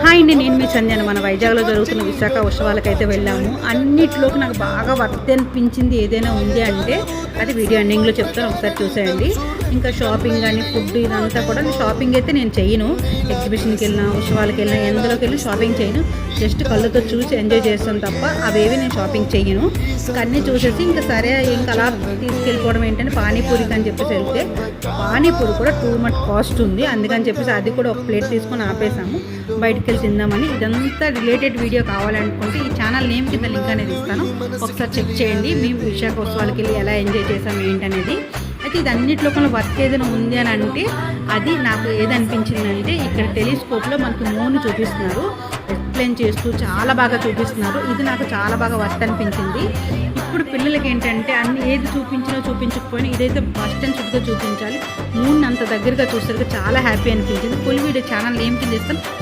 Hi అండి, నేను మీ సంధ్యాన. మన వైజాగ్లో జరుగుతున్న విశాఖ ఉత్సవాలకైతే వెళ్ళాము. అన్నిట్లోకి నాకు బాగా వర్త్ అనిపించింది ఏదైనా ఉంది అంటే అది వీడియో ఎండింగ్లో చెప్తాను, ఒకసారి చూసేయండి. ఇంకా షాపింగ్ కానీ ఫుడ్ ఇదంతా కూడా షాపింగ్ అయితే నేను చేయను. ఎగ్జిబిషన్కి వెళ్ళినా ఉత్సవాలకి వెళ్ళినా ఎందులోకి వెళ్ళి షాపింగ్ చేయను. జస్ట్ కళ్ళతో చూసి ఎంజాయ్ చేస్తాను తప్ప అవేవి నేను షాపింగ్ చేయను. అన్నీ చూసేసి ఇంకా సరే ఇంకా అలా తీసుకెళ్ళిపోవడం ఏంటంటే పానీపూరికి అని చెప్పేసి వెళ్తే పానీపూరి కూడా టూ మచ్ కాస్ట్ ఉంది. అందుకని చెప్పేసి అది కూడా ఒక ప్లేట్ తీసుకొని ఆపేసాము, బయటకు వెళ్ళి తిందామని. ఇదంతా రిలేటెడ్ వీడియో కావాలనుకుంటే ఈ ఛానల్ నేమ్ కింద లింక్ అనేది ఇస్తాను, ఒకసారి చెక్ చేయండి. మేము విశాఖ ఉత్సవాలకి వెళ్ళి ఎలా ఎంజాయ్ చేసాం ఏంటనేది. అయితే ఇది అన్నింటిలో కూడా వర్క్ ఏదైనా ఉంది అని అంటే అది నాకు ఏదనిపించిందంటే ఇక్కడ టెలిస్కోప్లో మనకి మూన్ చూపిస్తున్నారు, ఎక్స్ప్లెయిన్ చేస్తూ చాలా బాగా చూపిస్తున్నారు. ఇది నాకు చాలా బాగా వర్త్ అనిపించింది. ఇప్పుడు పిల్లలకి ఏంటంటే అన్ని ఏది చూపించినా చూపించకపోయినా ఇదైతే ఫస్ట్ అండ్ షుడ్గా చూపించాలి. మూన్ అంత దగ్గరగా చూస్తారు, చాలా హ్యాపీ అనిపించింది. ఫుల్ వీడియో ఛానల్ నేమ్ కింద ఇస్తాను.